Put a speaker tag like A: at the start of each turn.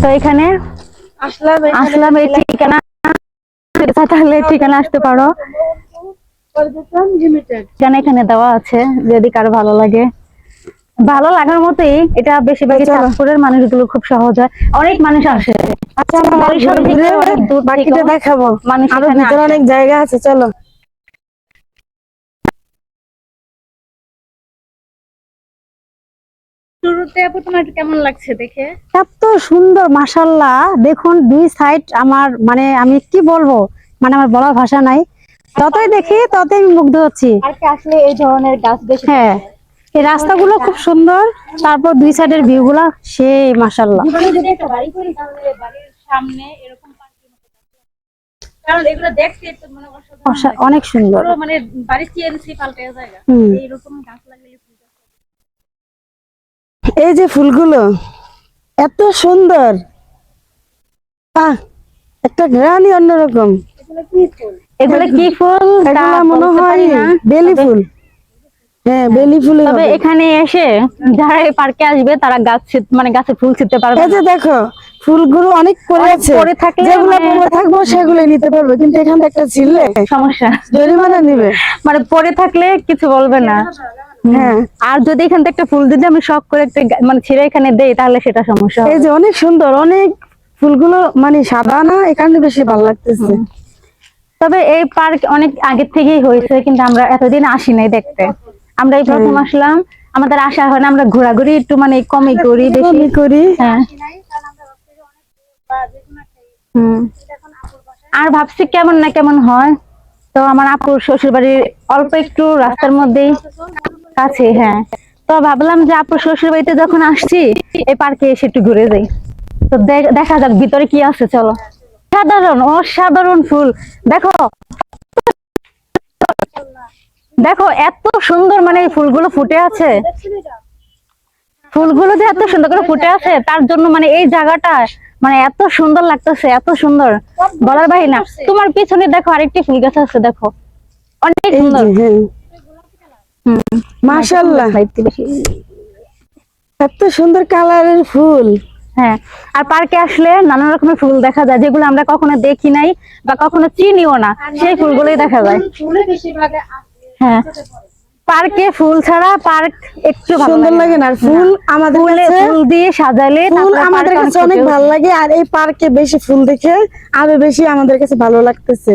A: তো এখানে আসলাম এই ঠিকানা, তাহলে ঠিকানা আসতে পারো, এখানে দেওয়া আছে যদি কারো ভালো লাগে। ভালো লাগার মতোই এটা, বেশিরভাগই চাঁদপুরের মানুষগুলো খুব সহজ হয়, অনেক মানুষ আসে।
B: আচ্ছা বরিশাল থেকে অনেক দূর, বাকিটা দেখাবো, আরো ভিতরে অনেক জায়গা আছে, চলো।
A: শুরুতে আপু তোমার কেমন লাগছে দেখে?
B: এত সুন্দর মাশাআল্লাহ, দেখুন দুই সাইড আমার, মানে আমি কি বলবো, মানে আমার বলার ভাষা নাই, যতই দেখি ততই মুগ্ধ হচ্ছি।
A: আসলে এই ধরনের গাছ বেশি,
B: হ্যাঁ, এই রাস্তাগুলো খুব সুন্দর, তারপর দুই সাইডের ভিউ গুলা সেই মাশাআল্লাহ।
A: যদি একটা বাড়ি করি তাহলে বাড়ির সামনে এরকম পার্কের মতো, কারণ এগুলো দেখতে একটু মনে
B: অনেক সুন্দর,
A: মানে বাড়ির চেঞ্জই পাল্টে জায়গা, এইরকম গাছ লাগালে।
B: এই যে ফুলগুলো এত সুন্দর, একটা গ্রানই অন্যরকম।
A: এগুলো কি ফুল?
B: এগুলো মনে হয় বেলি ফুল। হ্যাঁ, বেলি ফুল।
A: তবে এখানে এসে যারা এই পার্কে আসবে তারা মানে গাছে ফুল ছিঁড়তে পারবে।
B: এই যে দেখো ফুলগুলো অনেক পড়ে আছে, যেগুলো পড়ে থাকবো সেগুলো নিতে পারবে, কিন্তু এখানে একটা ছিঁড়লে
A: সমস্যা,
B: জরিমানা নিবে।
A: মানে পড়ে থাকলে কিছু বলবে না।
B: হ্যাঁ,
A: আর যদি এখান থেকে একটা ফুল যদি আমি শখ করে একটা মানে ছিঁড়ে এখানে দেই তাহলে সেটা সমস্যা।
B: এই যে অনেক সুন্দর, অনেক ফুলগুলো মানে সাদা না, এখানে বেশি ভালো লাগতেছে।
A: তবে এই পার্ক অনেক আগে থেকেই হয়েছে, কিন্তু আমরা এতদিন আসি নাই দেখতে। আমরা এই প্রথম আসলাম, আমাদের আশা হয় না, আমরা ঘোরাঘুরি একটু মানে কমই করি, বেশি করি। হ্যাঁ, আর ভাবছি কেমন না কেমন হয়। তো আমার আপুর শ্বশুর বাড়ির অল্প একটু রাস্তার মধ্যেই কাছে। হ্যাঁ, তো ভাবলাম যে আপুর শ্বশুর বাড়িতে যখন আসছি এই পার্কে এসে একটু ঘুরে যাই। তো দেখা যাক ভিতরে কি আছে, চলো। সাধারণ অসাধারণ ফুল, দেখো দেখো এত সুন্দর, মানে এই ফুলগুলো ফুটে আছে, ফুলগুলো যে এত সুন্দর করে ফুটে আছে তার জন্য মানে এই জায়গাটা মানে এত সুন্দর লাগতেছে, এত সুন্দর বলার বাহিরে না। তোমার পিছনে দেখো আরেকটি ফুল গাছ আছে, দেখো অনেক সুন্দর।
B: মাশাআল্লাহ, এত সুন্দর কালারের ফুল।
A: হ্যাঁ, আর পার্কে আসলে নানা রকমের ফুল দেখা যায়, যেগুলো আমরা কখনো দেখি নাই বা কখনো চিনিও না, সেই ফুলগুলোই দেখা যায়। হ্যাঁ, পার্কে ফুল ছাড়া পার্ক একটু
B: সুন্দর লাগে না। ফুল আমাদের কাছে,
A: ফুল দিয়ে সাজালে
B: ফুল আমাদের কাছে অনেক ভালো লাগে, আর এই পার্কে বেশি ফুল দেখে আরো বেশি আমাদের কাছে ভালো লাগতেছে।